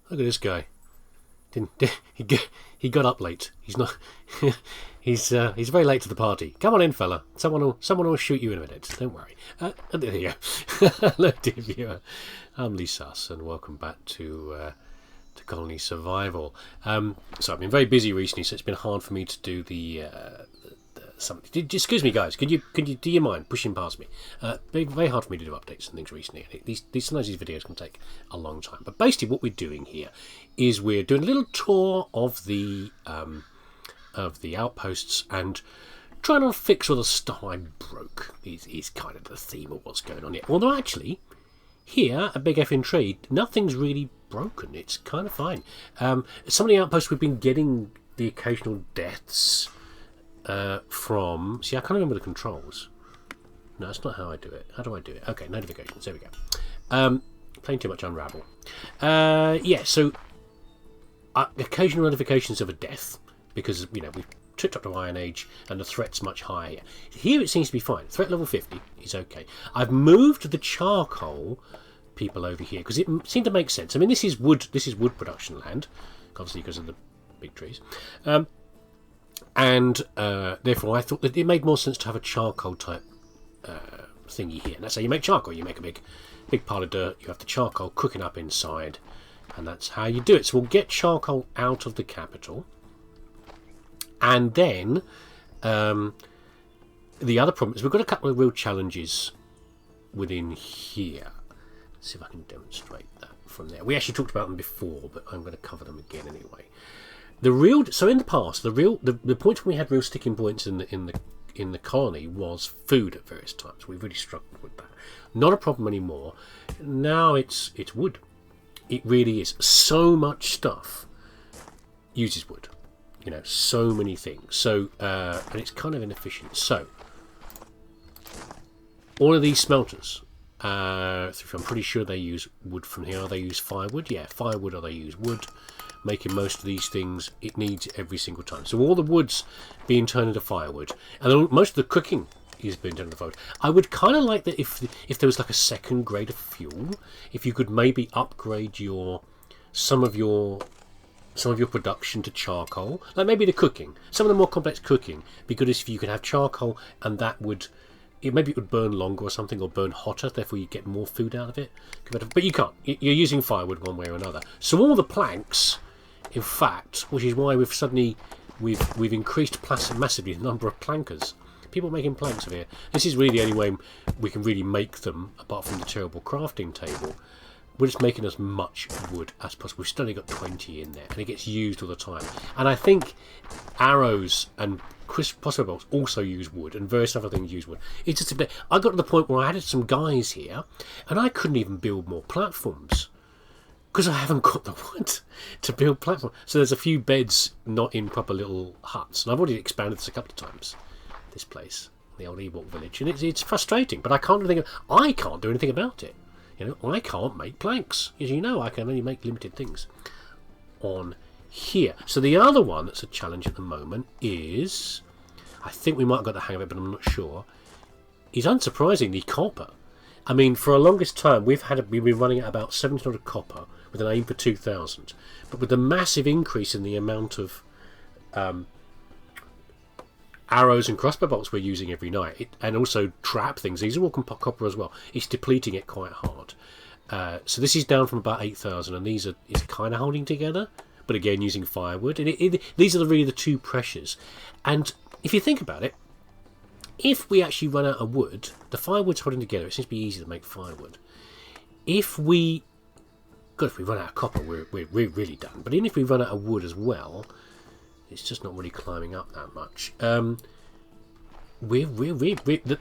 Look at this guy. He got up late. He's not. He's very late to the party. Come on in, fella. Someone will shoot you in a minute. Don't worry. There you go. Hello, dear viewer. I'm leesusss, and welcome back to Colony Survival. So I've been very busy recently, so it's been hard for me to do the something. Excuse me, guys. Do you mind pushing past me? Very hard for me to do updates and things recently. Sometimes these videos can take a long time. But basically, what we're doing here is we're doing a little tour of the outposts and trying to fix all the stuff I broke. Is kind of the theme of what's going on here. Although actually, here at Big Effing Tree, nothing's really broken. It's kind of fine. Some of the outposts we've been getting the occasional deaths from. See, I can't remember the controls. No, that's not how I do it. How do I do it? Okay, notifications. There we go. Playing too much Unravel. Yeah, so occasional notifications of a death because we've tripped up to Iron Age and the threat's much higher. Here it seems to be fine. Threat level 50 is okay. I've moved the charcoal people over here because it seemed to make sense. I mean, this is wood production land, obviously because of the big trees. And therefore I thought that it made more sense to have a charcoal type thingy here. And that's how you make charcoal. You make a big pile of dirt, you have the charcoal cooking up inside, and that's how you do it. So we'll get charcoal out of the capital. And then the other problem is we've got a couple of real challenges within here. Let's see if I can demonstrate that from there. We actually talked about them before, but I'm going to cover them again anyway. So in the past, the point when we had real sticking points in the colony was food at various times. We really struggled with that. Not a problem anymore. Now it's wood. It really is. So much stuff uses wood. So many things. So and it's kind of inefficient. So all of these smelters, I'm pretty sure they use wood from here. They use firewood. Yeah, firewood, or they use wood. Making most of these things, it needs every single time. So all the wood's being turned into firewood, and then most of the cooking is being turned into firewood. I would kind of like that if there was like a second grade of fuel, if you could maybe upgrade some of your production to charcoal, like maybe the cooking, some of the more complex cooking. Be good if you could have charcoal, and that would. Maybe it would burn longer or something, or burn hotter, therefore you get more food out of it. But you can't. You're using firewood one way or another. So all the planks, in fact, which is why we've increased massively the number of plankers. People making planks of here. This is really the only way we can really make them, apart from the terrible crafting table. We're just making as much wood as possible. We've still only got 20 in there, and it gets used all the time. And I think arrows and crossbow bolts also use wood, and various other things use wood. It's just a bit. I got to the point where I had some guys here, and I couldn't even build more platforms because I haven't got the wood to build platforms. So there's a few beds not in proper little huts, and I've already expanded this a couple of times. This place, the old Ewok village, and it's frustrating. But I can't do anything about it. I can't make planks. As you know, I can only make limited things on here. So the other one that's a challenge at the moment is, I think we might have got the hang of it, but I'm not sure, is unsurprisingly copper. I mean, for a longest time, we've been running at about 1,700 copper with an aim for 2,000. But with the massive increase in the amount of arrows and crossbow bolts we're using every night, and also trap things, these are all copper as well, it's depleting it quite hard. So this is down from about 8,000, and these are kind of holding together, but again using firewood. And these are really the two pressures. And if you think about it, if we actually run out of wood, the firewood's holding together. It seems to be easy to make firewood. If we run out of copper, we're really done. But even if we run out of wood as well, it's just not really climbing up that much. The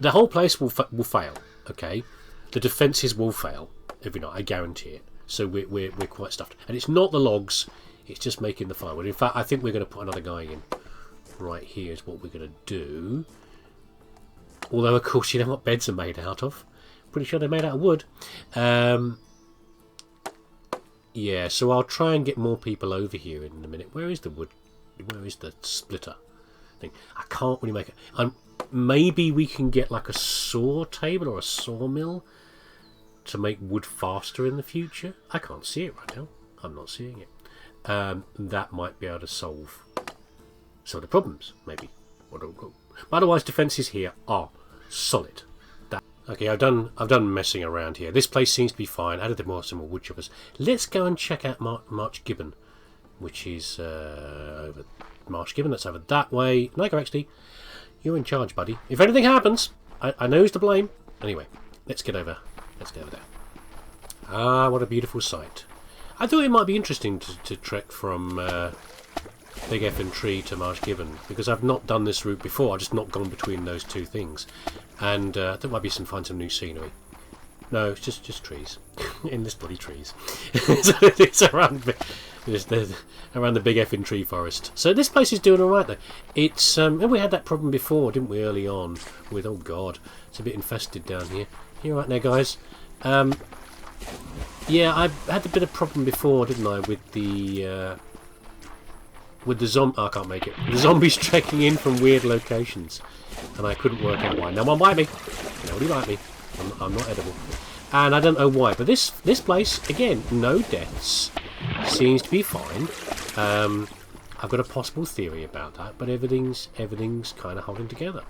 whole place will fail. Okay, the defences will fail every night. I guarantee it. So we're quite stuffed. And it's not the logs. It's just making the firewood. In fact, I think we're going to put another guy in. Right here is what we're going to do. Although, of course, you know what beds are made out of. Pretty sure they're made out of wood. Yeah, so I'll try and get more people over here in a minute. Where is the wood? Where is the splitter thing? I can't really make it. Maybe we can get like a saw table or a sawmill to make wood faster in the future. I can't see it right now. I'm not seeing it. That might be able to solve some of the problems, maybe. But otherwise, defences here are solid. Okay, I've done messing around here. This place seems to be fine. Added some more wood choppers. Let's go and check out March Gibbon, which is over Marsh Gibbon. That's over that way. Nico, actually, you're in charge, buddy. If anything happens, I know who's to blame. Anyway, let's get over. Let's get over there. Ah, what a beautiful sight. I thought it might be interesting to trek from Big Effin Tree to Marsh Gibbon, because I've not done this route before. I've just not gone between those two things, and I thought it might be find some new scenery. No, it's just trees. Endless bloody trees. It's around the Big Effin Tree forest. So this place is doing all right though. It's and we had that problem before, didn't we, early on? With, oh god, it's a bit infested down here. You right there, guys? Yeah, I had a bit of problem before, didn't I, with the zombie. Oh, I can't make it. The zombies trekking in from weird locations, and I couldn't work out why. No one bite me. Nobody bite me. I'm not edible, and I don't know why. But this place again, no deaths. Seems to be fine. I've got a possible theory about that, but everything's kind of holding together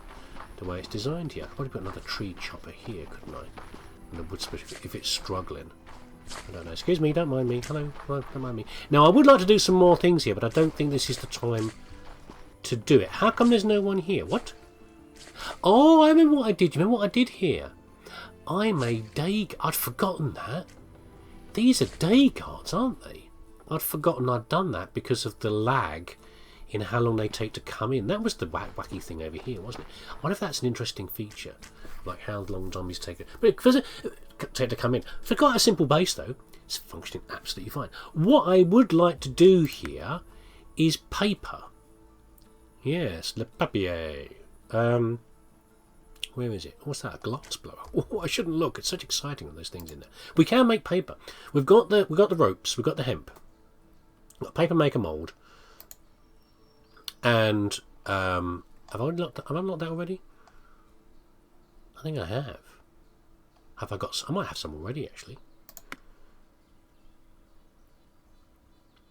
the way it's designed here. I'd probably put another tree chopper here, couldn't I? And the wood splitter if it's struggling. I don't know. Excuse me, don't mind me. Hello, don't mind me. Now, I would like to do some more things here, but I don't think this is the time to do it. How come there's no one here? What? Oh, I remember what I did. You remember what I did here? I made day... I'd forgotten that. These are day guards, aren't they? I'd forgotten I'd done that because of the lag in how long they take to come in. That was the wacky thing over here, wasn't it? I wonder if that's an interesting feature. Like how long zombies take to come in. For quite a simple base though, it's functioning absolutely fine. What I would like to do here is paper. Yes, le papier. Where is it? What's that? A glass blower? Oh, I shouldn't look. It's such exciting with those things in there. We can make paper. We've got the ropes. We've got the hemp. We've got paper maker mold. And have I unlocked that already? I think I have. Have I got? I might have some already actually.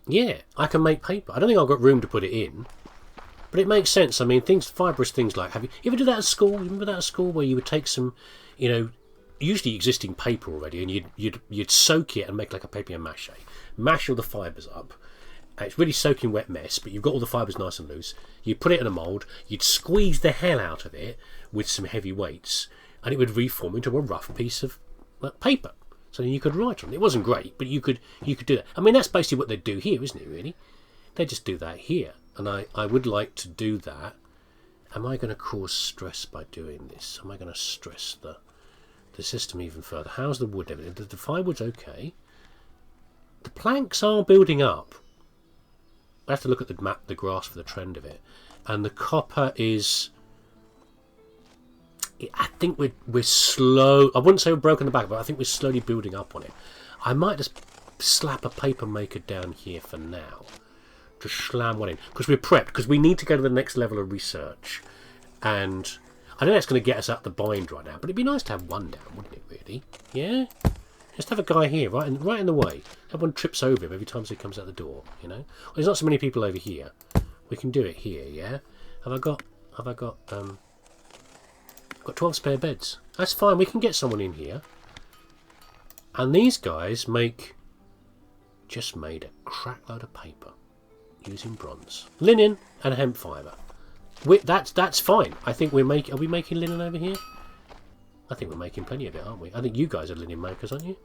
Yeah, I can make paper. I don't think I've got room to put it in, but it makes sense. I mean, fibrous things like. Have you ever did that at school? You remember that at school where you would take some, usually existing paper already, and you'd soak it and make like a papier mâché. Mash all the fibres up. It's really soaking wet mess, but you've got all the fibres nice and loose. You put it in a mould. You'd squeeze the hell out of it with some heavy weights, and it would reform into a rough piece of paper. So then you could write on it. It wasn't great, but you could do that. I mean, that's basically what they do here, isn't it, really? They just do that here. And I would like to do that. Am I going to cause stress by doing this? Am I going to stress the system even further? How's the wood? The firewood's okay. The planks are building up. I have to look at the map, the grass for the trend of it. And the copper is... I think we're slow. I wouldn't say we're broken the back, but I think we're slowly building up on it. I might just slap a paper maker down here for now. Just slam one in. Because we're prepped. Because we need to go to the next level of research. And I know that's going to get us out the bind right now. But it'd be nice to have one down, wouldn't it, really? Yeah? Just have a guy here, right in the way. Everyone trips over him every time he comes out the door, Well, there's not so many people over here. We can do it here, yeah? Have I got 12 spare beds. That's fine, we can get someone in here. And these guys just made a crap load of paper using bronze. Linen and hemp fibre. That's fine. I think are we making linen over here? I think we're making plenty of it, aren't we? I think you guys are linen makers, aren't you?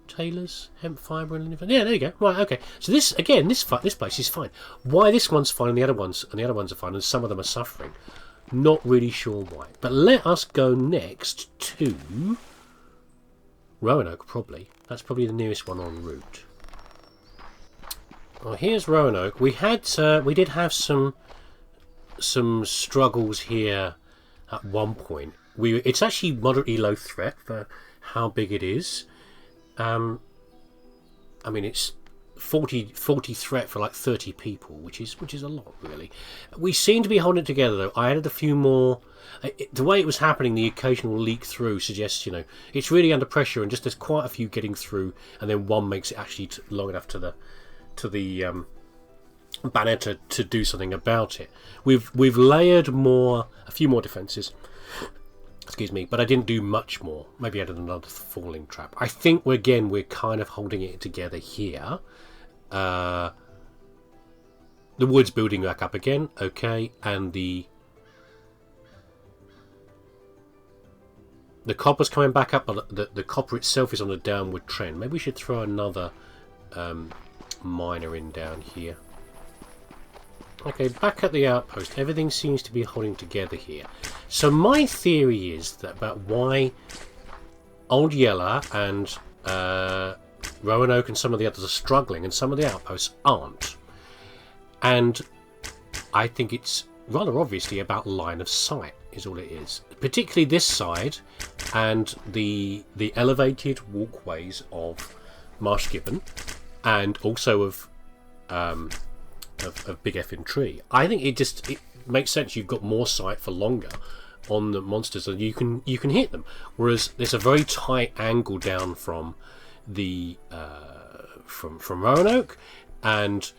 Tailors, hemp fibre and linen. Yeah, there you go. Right, okay. So this place is fine. Why this one's fine and the other ones are fine and some of them are suffering. Not really sure why. But let us go next to Roanoke, probably. That's probably the nearest one en route. Well, here's Roanoke. We did have some struggles here at one point. It's actually moderately low threat for how big it is. I mean, it's 40 threat for like 30 people, which is a lot, really. We seem to be holding it together, though. I added a few more. The way it was happening, the occasional leak through suggests, it's really under pressure, and just there's quite a few getting through, and then one makes it actually long enough to the banner to do something about it. We've layered a few more defences. Excuse me, but I didn't do much more. Maybe added another falling trap. I think we're kind of holding it together here. The wood's building back up again, okay, and the copper's coming back up, but the copper itself is on a downward trend. Maybe we should throw another miner in down here. Okay, back at the outpost, everything seems to be holding together here. So my theory is that about why Old Yeller and Roanoke and some of the others are struggling and some of the outposts aren't. And I think it's rather obviously about line of sight is all it is. Particularly this side and the elevated walkways of Marsh Gibbon, and also of Big Effin' Tree. I think it makes sense. You've got more sight for longer on the monsters, and you can hit them. Whereas there's a very tight angle down from the from Roanoke, and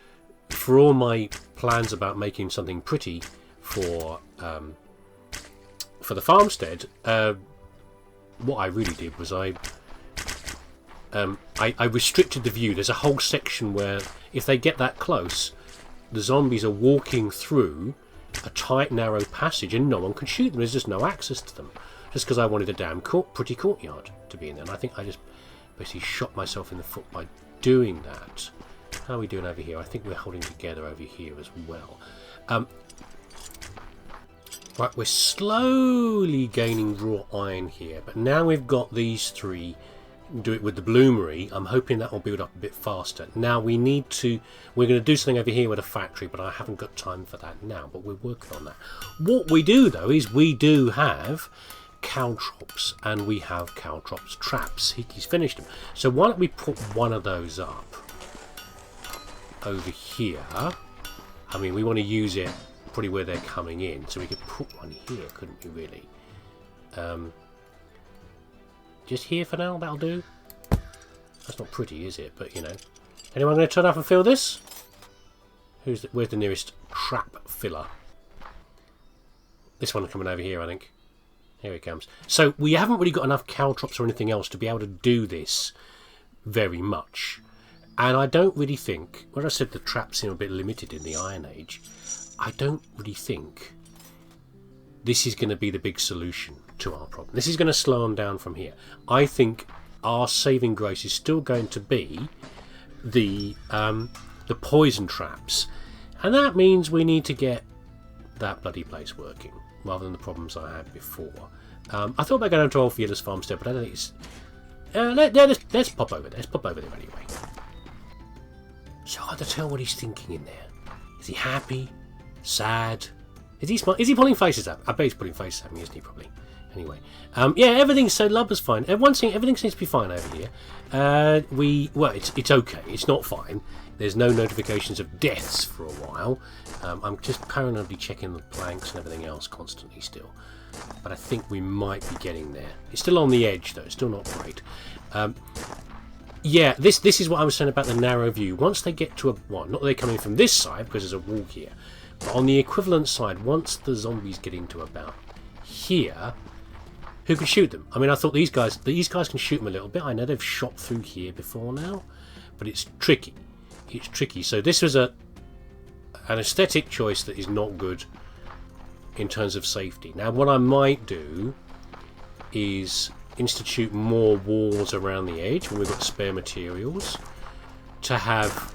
for all my plans about making something pretty for the farmstead, what I really did was I restricted the view. There's a whole section where if they get that close, the zombies are walking through a tight, narrow passage, and no one can shoot them. There's just no access to them. Just because I wanted a damn pretty courtyard to be in there. And I think I just basically shot myself in the foot by doing that. How are we doing over here? I think we're holding together over here as well. Right, we're slowly gaining raw iron here, but now we've got these three. Do it with the bloomery. I'm hoping that will build up a bit faster. Now we're going to do something over here with a factory, but I haven't got time for that now, but we're working on that. What we do though is we do have caltrops, and we have caltrops traps. He's finished them. So why don't we put one of those up over here? I mean, we want to use it probably where they're coming in, so we could put one here, couldn't we really? Just here for now, that'll do. That's not pretty, is it? But, Anyone going to turn up and fill this? Where's the nearest trap filler? This one coming over here, I think. Here it comes. So, we haven't really got enough caltrops or anything else to be able to do this very much. And I don't really think, when I said the traps seem a bit limited in the Iron Age, I don't really think this is going to be the big solution to our problem. This is going to slow them down from here. I think our saving grace is still going to be the poison traps, and that means we need to get that bloody place working rather than the problems I had before. I thought about going to Old Yeller's farmstead, but I don't think it's. Let's pop over there. Let's pop over there anyway. So hard to tell what he's thinking in there. Is he happy? Sad? Is he smiling? Is he pulling faces at me? I bet he's pulling faces at me, isn't he? Probably. Anyway, yeah, everything's so Lubber's fine. Everything seems to be fine over here. Well, it's okay. It's not fine. There's no notifications of deaths for a while. I'm just paranoidly checking the planks and everything else constantly still. But I think we might be getting there. It's still on the edge though. It's still not great. Yeah, this is what I was saying about the narrow view. Once they get to not that they're coming from this side because there's a wall here, but on the equivalent side, once the zombies get into about here, who can shoot them? I mean, I thought these guys can shoot them a little bit. I know they've shot through here before now, but it's tricky. It's tricky. So this was an aesthetic choice that is not good in terms of safety. Now, what I might do is institute more walls around the edge when we've got spare materials to have,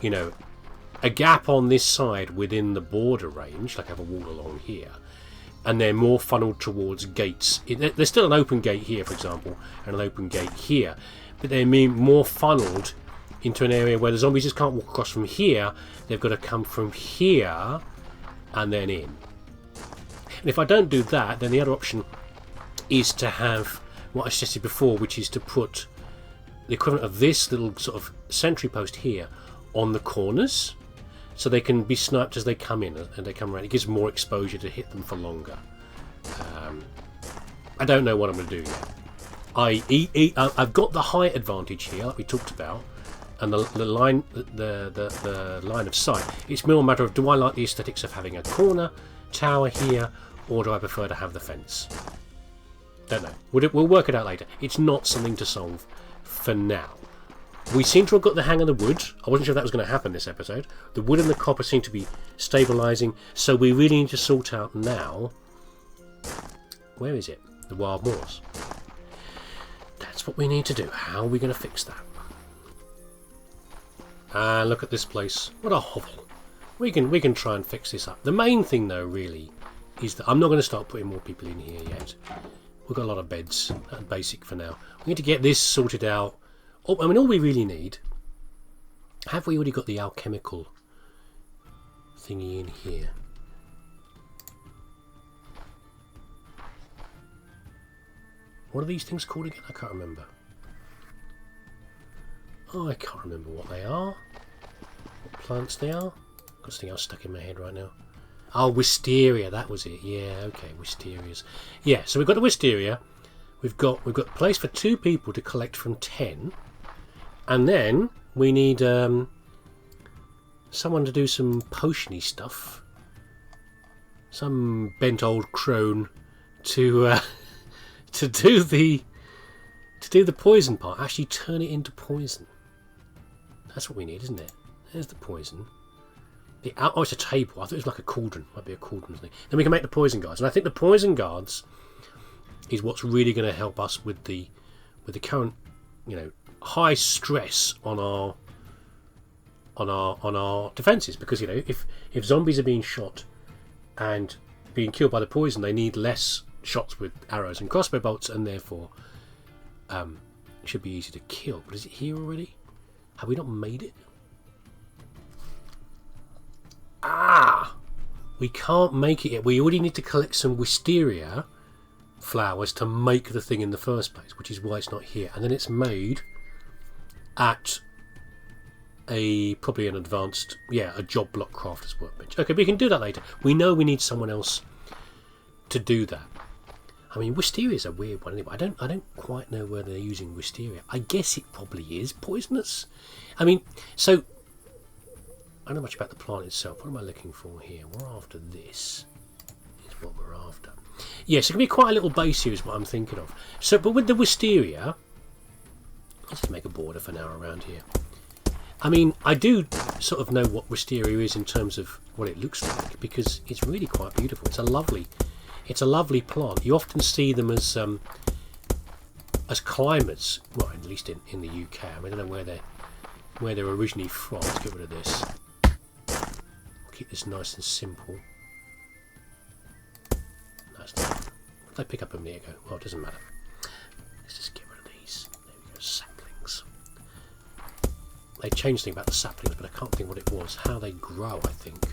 a gap on this side within the border range, like have a wall along here, and they're more funneled towards gates. There's still an open gate here, for example, and an open gate here, but they're more funneled into an area where the zombies just can't walk across from here. They've got to come from here and then in. And if I don't do that, then the other option is to have what I suggested before, which is to put the equivalent of this little sort of sentry post here on the corners, so they can be sniped as they come in and they come around. It gives more exposure to hit them for longer. I don't know what I'm going to do yet. I've got the height advantage here, like we talked about, and the line of sight. It's more a matter of, do I like the aesthetics of having a corner tower here, or do I prefer to have the fence? Don't know. We'll work it out later. It's not something to solve for now. We seem to have got the hang of the wood. I wasn't sure that was going to happen this episode. The wood and the copper seem to be stabilising, so we really need to sort out now. Where is it? The wild moors. That's what we need to do. How are we going to fix that? And look at this place. What a hovel. We can try and fix this up. The main thing, though, really, is that I'm not going to start putting more people in here yet. We've got a lot of beds. That's basic for now. We need to get this sorted out. Oh, I mean, all we really need... Have we already got the alchemical thingy in here? What are these things called again? I can't remember. Oh, I can't remember what they are. What plants they are. Got something else stuck in my head right now. Oh, wisteria, that was it. Yeah, okay, wisterias. Yeah, so we've got the wisteria. We've got place for 2 people to collect from 10. And then we need someone to do some potiony stuff. Some bent old crone to do the poison part. Actually turn it into poison. That's what we need, isn't it? There's the poison. Oh, it's a table. I thought it was like a cauldron. Might be a cauldron thing. Then we can make the poison guards. And I think the poison guards is what's really going to help us with the current, high stress on our defences. Because if zombies are being shot and being killed by the poison, they need less shots with arrows and crossbow bolts, and therefore it should be easy to kill. But is it here already? Have we not made it? We can't make it yet. We already need to collect some wisteria flowers to make the thing in the first place, which is why it's not here. And then it's made at probably an advanced, a job block crafter's workbench. Okay, we can do that later. We know we need someone else to do that. I mean, wisteria is a weird one anyway. I don't quite know where they're using wisteria. I guess it probably is poisonous. I mean, so I don't know much about the plant itself. What am I looking for here? We're after this. Is what we're after. Yes, it can be quite a little base here is what I'm thinking of. So, but with the wisteria, let's just make a border for now around here. I mean, I do sort of know what wisteria is in terms of what it looks like, because it's really quite beautiful. It's a lovely plant. You often see them as climbers. Well, at least in the UK. I mean, I don't know where they're originally from. Let's get rid of this. Keep this nice and simple. Nice. What did I pick up a minute ago? Well, it doesn't matter. Let's just get rid of these. There we go, saplings. They changed something about the saplings, but I can't think what it was. How they grow, I think.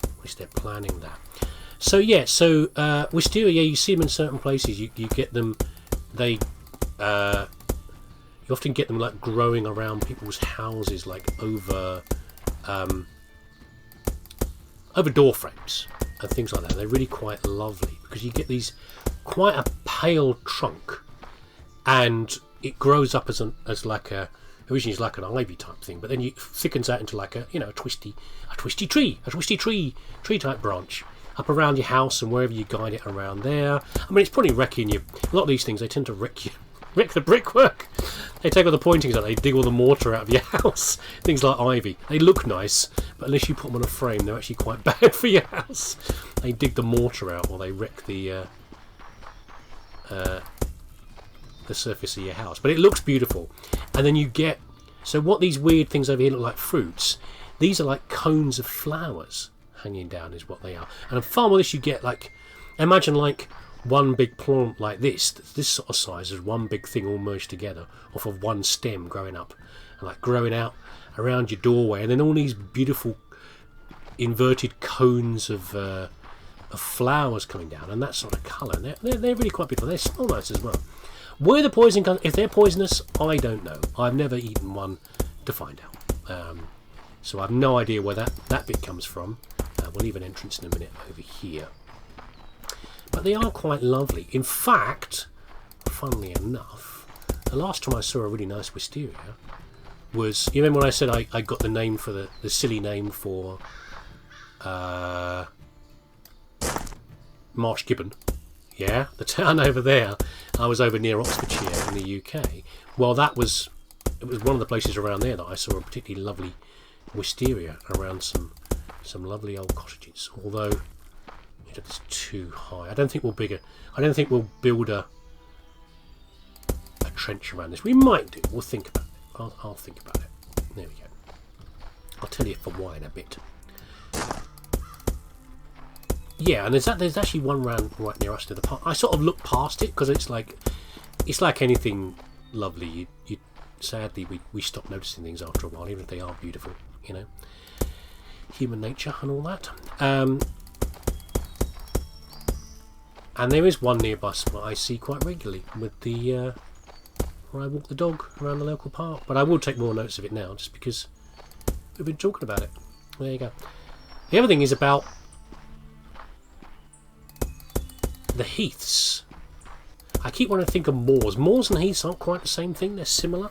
At least they're planning that. So yeah, wisteria, you see them in certain places. You get them. You often get them like growing around people's houses, like over door frames and things like that. They're really quite lovely because you get these quite a pale trunk, and it grows up as like a originally it's like an ivy type thing, but then it thickens out into like a twisty tree type branch up around your house and wherever you guide it around there. I mean, it's probably wrecking you. A lot of these things, they tend to wreck the brickwork. They take all the pointings out, they dig all the mortar out of your house. Things like ivy. They look nice, but unless you put them on a frame, they're actually quite bad for your house. They dig the mortar out or they wreck the surface of your house. But it looks beautiful. And then you get... So what these weird things over here look like fruits, these are like cones of flowers hanging down is what they are. And far more this you get like... Imagine like one big plant like this sort of size is one big thing all merged together off of one stem growing up and like growing out around your doorway, and then all these beautiful inverted cones of flowers coming down and that sort of colour. They're really quite beautiful. They smell nice as well. Where the poison comes, if they're poisonous, I don't know. I've never eaten one to find out. So I have no idea where that bit comes from. We'll leave an entrance in a minute over here. But they are quite lovely. In fact, funnily enough, the last time I saw a really nice wisteria was, you remember when I said I got the name for the silly name for Marsh Gibbon? Yeah, the town over there. I was over near Oxfordshire in the UK. Well, it was one of the places around there that I saw a particularly lovely wisteria around some lovely old cottages. Although it's too high, I don't think we'll build a trench around this. We might do. We'll think about it. I'll think about it. There we go. I'll tell you for why in a bit. Yeah, and there's actually one round right near us to the park. I sort of look past it because it's like anything lovely. Sadly we stop noticing things after a while, even if they are beautiful. You know, human nature and all that. And there is one nearby that I see quite regularly with the where I walk the dog around the local park. But I will take more notes of it now, just because we've been talking about it. There you go. The other thing is about the heaths. I keep wanting to think of moors. Moors and heaths aren't quite the same thing. They're similar.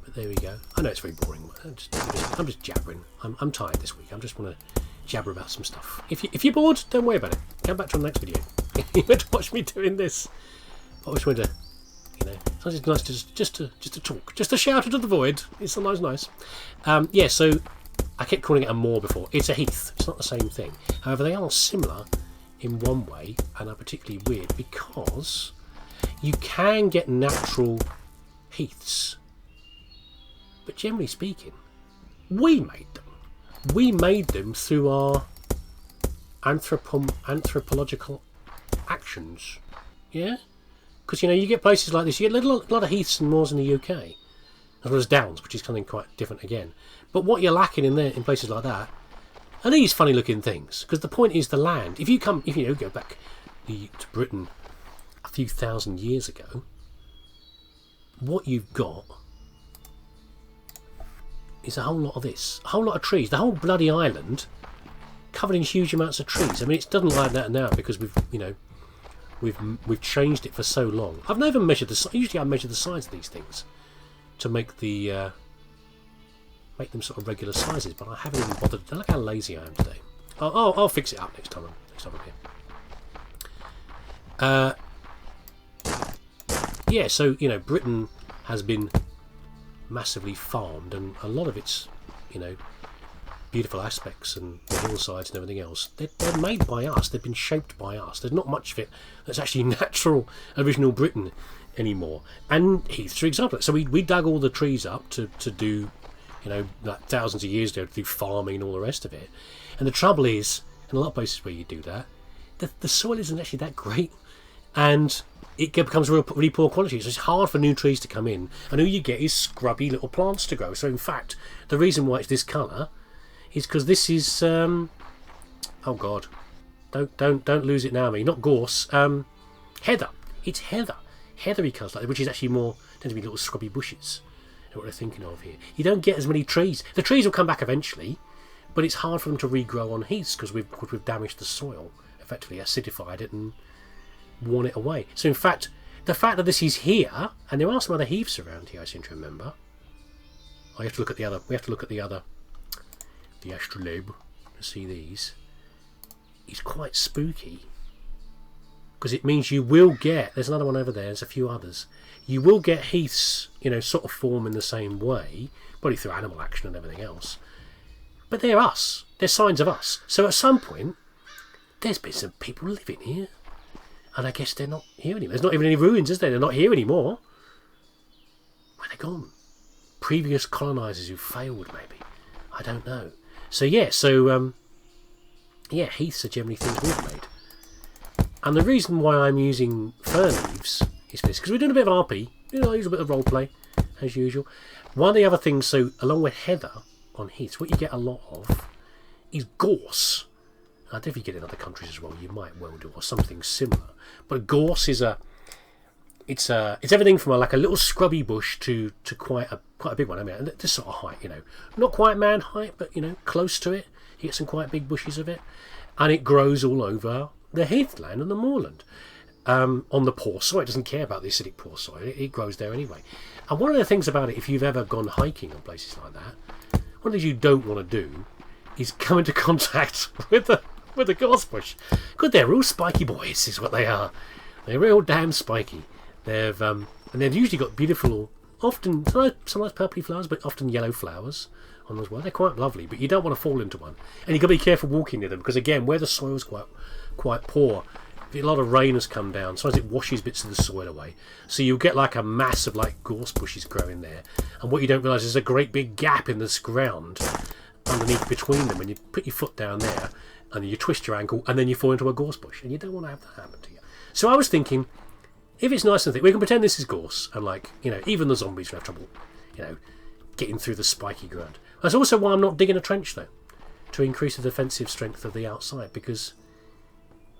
But there we go. I know it's very boring. I'm just jabbering. I'm tired this week. I just want to jabber about some stuff. If you're bored, don't worry about it. Come back to the next video. You meant to watch me doing this. I wish we'd, sometimes it's nice to just to talk, just to shout into the void. It's sometimes nice. Yeah. So I kept calling it a moor before. It's a heath. It's not the same thing. However, they are similar in one way, and are particularly weird because you can get natural heaths, but generally speaking, we made them. We made them through our anthropological actions. Yeah? Because, you get places like this. You get a lot of heaths and moors in the UK. As well as downs, which is something quite different again. But what you're lacking in places like that are these funny looking things. Because the point is the land. If you go back to Britain a few thousand years ago, what you've got is a whole lot of this. A whole lot of trees. The whole bloody island covered in huge amounts of trees. I mean, it doesn't like that now because we've changed it for so long. I've never measured the size. Usually I measure the size of these things to make them sort of regular sizes, but I haven't even bothered. Look how lazy I am today. I'll fix it up next time I'm here. Yeah, so Britain has been massively farmed, and a lot of its beautiful aspects and the hillsides and everything else, they're made by us. They've been shaped by us. There's not much of it that's actually natural original Britain anymore. And heaths are example. So we dug all the trees up to do like thousands of years ago, to do farming and all the rest of it. And the trouble is, in a lot of places where you do that, the soil isn't actually that great, and it becomes really poor quality. So it's hard for new trees to come in, and all you get is scrubby little plants to grow. So in fact, the reason why it's this colour is because this is oh god, don't lose it now, me. Not gorse, heather. It's heathery colours like that, which is actually more tend to be little scrubby bushes. What we're thinking of here. You don't get as many trees. The trees will come back eventually, but it's hard for them to regrow on heaths because we've damaged the soil, effectively acidified it and worn it away. So in fact, the fact that this is here, and there are some other heaths around here, I seem to remember. We have to look at the astrolabe to see these. It's quite spooky because it means you will get. There's another one over there. There's a few others. You will get heaths, sort of form in the same way, probably through animal action and everything else. But they're us. They're signs of us. So at some point, there's been some people living here. And I guess they're not here anymore. There's not even any ruins, is there? They're not here anymore. Where are they gone? Previous colonisers who failed, maybe. I don't know. So yeah, heaths are generally things we've made. And the reason why I'm using fir leaves is for this, because we're doing a bit of RP. I use a bit of role play, as usual. One of the other things, so along with heather on heaths, what you get a lot of is gorse. I don't know if you get it in other countries as well, you might well do, or something similar. But gorse is it's everything from like a little scrubby bush to quite a big one. I mean, this sort of height, you know, not quite man height, but you know, close to it. You get some quite big bushes of it, and it grows all over the heathland and the moorland. On the poor soil, it doesn't care about the acidic poor soil. It grows there anyway. And one of the things about it, if you've ever gone hiking on places like that, one of the things you don't want to do is come into contact with the gorse bush. Because they're real spiky boys, is what they are. They're real damn spiky. And they've usually got beautiful, often sometimes purpley flowers, but often yellow flowers on them as well. They're quite lovely, but you don't want to fall into one. And you've got to be careful walking near them, because again, where the soil's quite poor, if a lot of rain has come down, sometimes it washes bits of the soil away. So you'll get like a mass of like gorse bushes growing there. And what you don't realise is a great big gap in this ground underneath between them, and you put your foot down there and you twist your ankle and then you fall into a gorse bush, and you don't want to have that happen to you. So I was thinking, if it's nice and thick, we can pretend this is gorse, and like, you know, even the zombies will have trouble, you know, getting through the spiky ground. That's also why I'm not digging a trench though, to increase the defensive strength of the outside, because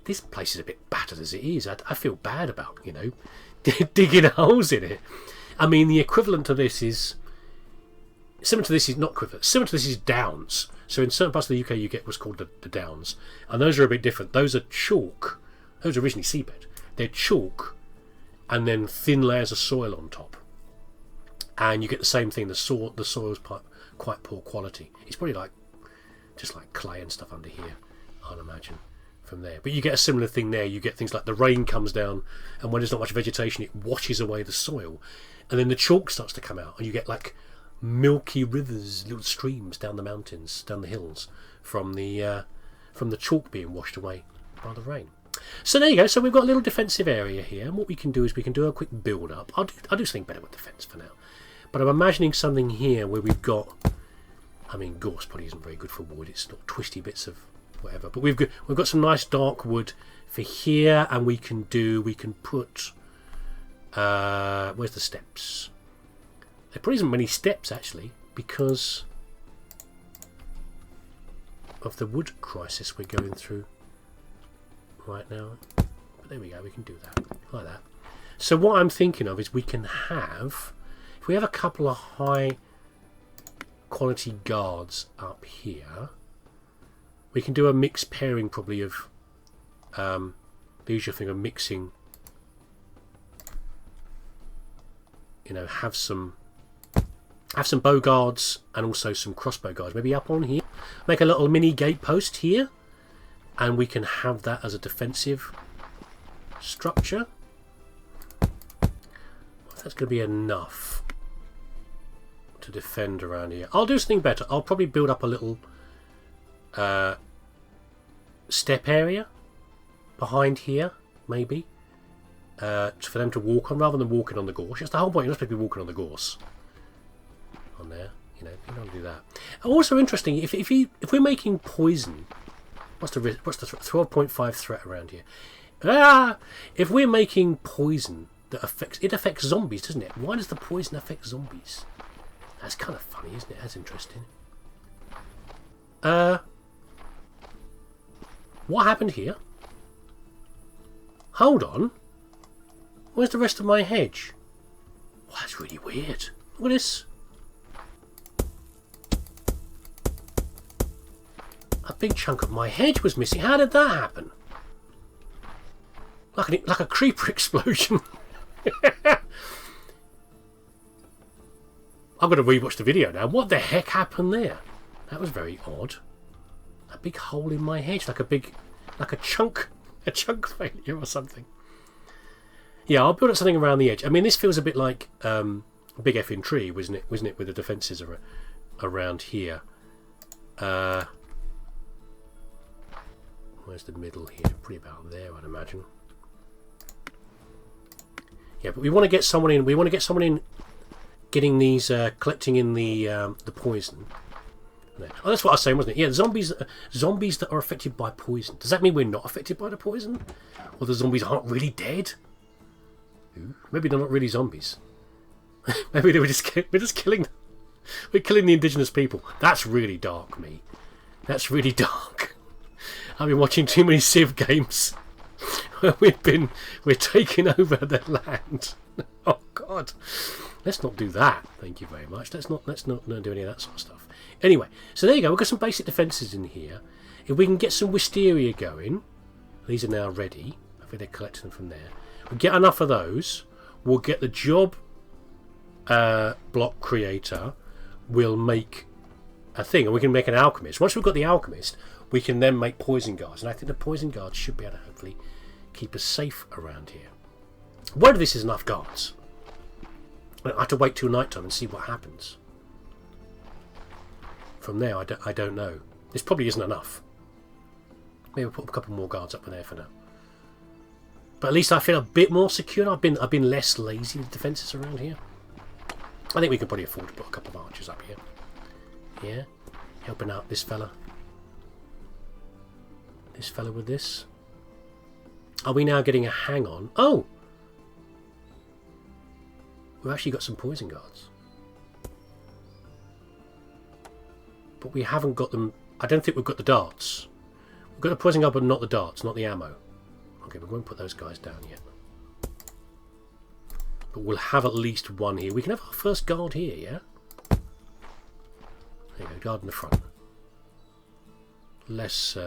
this place is a bit battered as it is. I feel bad about, you know, digging holes in it. I mean, the equivalent to this is similar to this is not equivalent. Similar to this is downs. So in certain parts of the UK, you get what's called the downs, and those are a bit different. Those are chalk. Those are originally seabed. They're chalk, and then thin layers of soil on top, and you get the same thing. The soil's quite poor quality. It's probably like just like clay and stuff under here, I'd imagine, from there. But you get a similar thing there. You get things like the rain comes down, and when there's not much vegetation, it washes away the soil, and then the chalk starts to come out, and you get like milky rivers, little streams down the mountains, down the hills, from the chalk being washed away by the rain. So there you go. So we've got a little defensive area here, and what we can do is we can do a quick build up. I'll do something better with defence for now, but I'm imagining something here where we've got, I mean, gorse probably isn't very good for wood. It's not twisty bits of whatever, but we've got some nice dark wood for here, and we can put where's the steps? There probably isn't many steps actually, because of the wood crisis we're going through right now. But there we go, we can do that like that. So what I'm thinking of is we can have, if we have a couple of high quality guards up here, we can do a mixed pairing probably of the usual thing of mixing, you know, have some bow guards and also some crossbow guards maybe up on here, make a little mini gate post here, and we can have that as a defensive structure. That's going to be enough to defend around here. I'll do something better. I'll probably build up a little step area behind here, maybe, for them to walk on rather than walking on the gorse. That's the whole point. You're not supposed to be walking on the gorse. On there, you know, you don't do that. Also interesting, if we're making poison, what's the 12.5 threat around here? If we're making poison that affects zombies, doesn't it? Why does the poison affect zombies? That's kind of funny, isn't it? That's interesting. What happened here? Hold on. Where's the rest of my hedge? Well, that's really weird. Look at this. A big chunk of my hedge was missing. How did that happen? Like a creeper explosion. I've got to rewatch the video now. What the heck happened there? That was very odd. A big hole in my hedge, like a chunk failure or something. Yeah, I'll build up something around the edge. I mean, this feels a bit like a big effing tree, wasn't it? With the defences around here. Where's the middle here? Pretty about there, I'd imagine. Yeah, but we want to get someone in. We want to get someone in, getting these, collecting in the poison. No. Oh, that's what I was saying, wasn't it? Yeah, zombies that are affected by poison. Does that mean we're not affected by the poison, or the zombies aren't really dead? Ooh, maybe they're not really zombies. Maybe we're just killing. We're killing the indigenous people. That's really dark, me. That's really dark. I've been watching too many Civ games we're taking over their land. Oh God, let's not do that. Thank you very much. Let's not do any of that sort of stuff. Anyway, so there you go. We've got some basic defences in here. If we can get some wisteria going, these are now ready. I think they're collecting them from there. We get enough of those. We'll get the job block creator. We'll make a thing, and we can make an alchemist. Once we've got the alchemist, we can then make poison guards, and I think the poison guards should be able to hopefully keep us safe around here. Whether this is enough guards, I have to wait till night time and see what happens. From there, I don't know. This probably isn't enough. Maybe we'll put a couple more guards up in there for now. But at least I feel a bit more secure. I've been less lazy with defences around here. I think we can probably afford to put a couple of archers up here. Yeah, helping out this fella. This fella with this. Are we now getting a hang on? Oh! We've actually got some poison guards. But we haven't got them. I don't think we've got the darts. We've got the poison guard, but not the darts, not the ammo. Okay, we won't put those guys down yet. But we'll have at least one here. We can have our first guard here, yeah? There you go, guard in the front. Less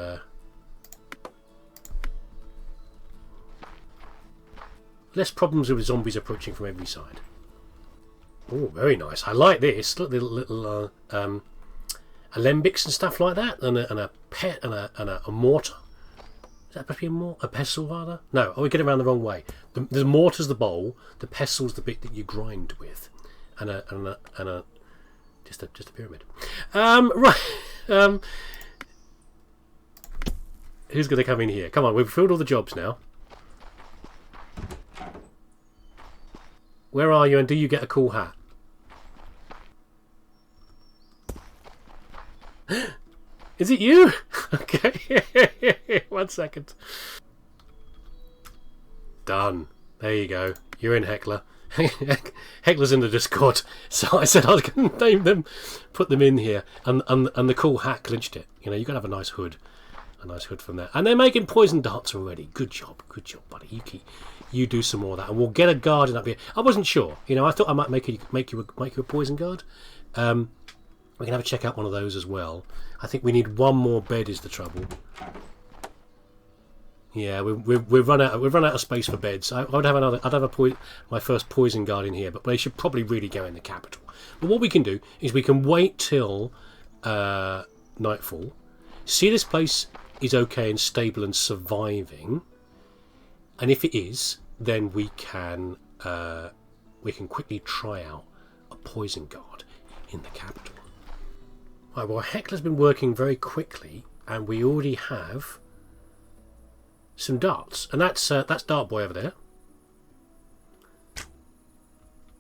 problems with zombies approaching from every side. Oh, very nice. I like this. Look, the little alembics and stuff like that, and a pet and a mortar. Is that supposed to be a pestle, rather? No, we get it around the wrong way. The mortar's the bowl. The pestle's the bit that you grind with, and a just a pyramid. Right. Who's going to come in here? Come on, we've filled all the jobs now. Where are you, and do you get a cool hat? Is it you? Okay. 1 second. Done. There you go. You're in, Heckler. Heckler's in the Discord. So I said I was going to name them, put them in here, and the cool hat clinched it. You know, you've got to have a nice hood. A nice hood from there. And they're making poison darts already. Good job, buddy. You do some more of that, and we'll get a guardian up here. I wasn't sure. You know, I thought I might make you a poison guard. We can have a check out one of those as well. I think we need one more bed is the trouble. Yeah, we've run out of space for beds. I'd have my first poison guard in here, but they should probably really go in the capital. But what we can do is we can wait till nightfall, see this place is okay and stable and surviving, and if it is, then we can quickly try out a poison guard in the capital. Right, well, Heckler's been working very quickly, and we already have some darts, and that's Dart Boy over there.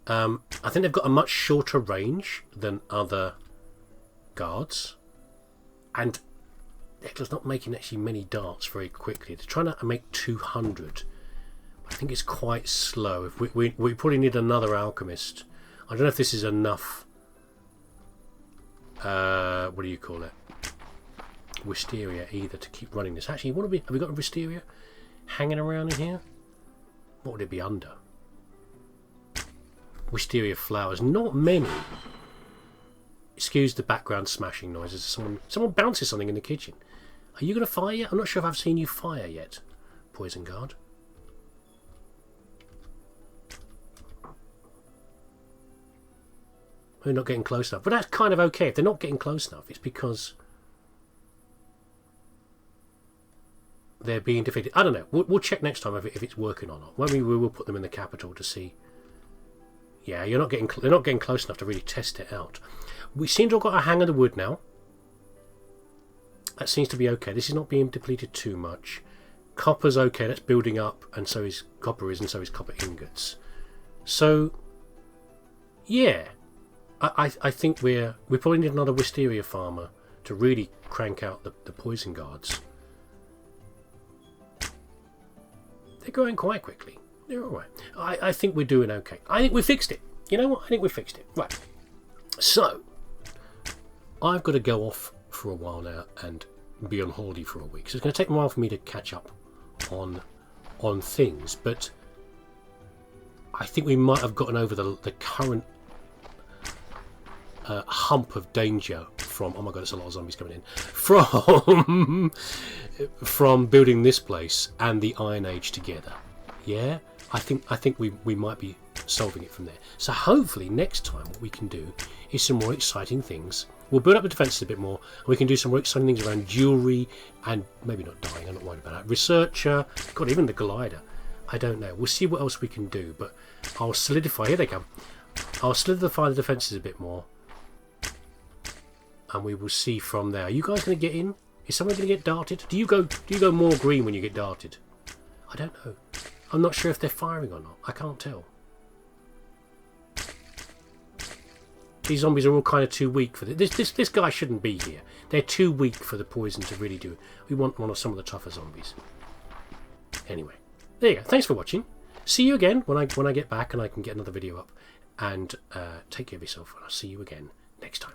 I think they've got a much shorter range than other guards, and Heckler's not making actually many darts very quickly. They're trying to make 200. I think it's quite slow. If we probably need another alchemist. I don't know if this is enough. What do you call it? Wisteria either to keep running this. Actually, have we got a wisteria hanging around in here? What would it be under? Wisteria flowers. Not many. Excuse the background smashing noises. Someone bounces something in the kitchen. Are you going to fire yet? I'm not sure if I've seen you fire yet, poison guard. We're not getting close enough. But that's kind of okay. If they're not getting close enough, it's because they're being defeated. I don't know. We'll check next time if it's working or not. Maybe we will put them in the capital to see. Yeah, they're not getting close enough to really test it out. We seem to have got a hang of the wood now. That seems to be okay. This is not being depleted too much. Copper's okay. That's building up, and so is copper and so is copper ingots. So, yeah. I think we probably need another wisteria farmer to really crank out the poison guards. They're going quite quickly. They're all right. I think we're doing okay. I think we fixed it. You know what? I think we fixed it. Right. So, I've got to go off for a while now and be on holiday for a week. So it's going to take a while for me to catch up on on things, but I think we might have gotten over the current hump of danger from, oh my god, there's a lot of zombies coming in, from building this place and the Iron Age together. Yeah, I think we might be solving it from there. So hopefully next time what we can do is some more exciting things. We'll build up the defences a bit more, and we can do some more exciting things around jewellery and maybe not dying, I'm not worried about that. Researcher, god, even the glider. I don't know. We'll see what else we can do, but I'll solidify, here they come. I'll solidify the defences a bit more, and we will see from there. Are you guys going to get in? Is someone going to get darted? Do you go more green when you get darted? I don't know. I'm not sure if they're firing or not. I can't tell. These zombies are all kind of too weak for this. This guy shouldn't be here. They're too weak for the poison to really do it. We want one of some of the tougher zombies. Anyway, there you go. Thanks for watching. See you again when I get back and I can get another video up. And take care of yourself, and I'll see you again next time.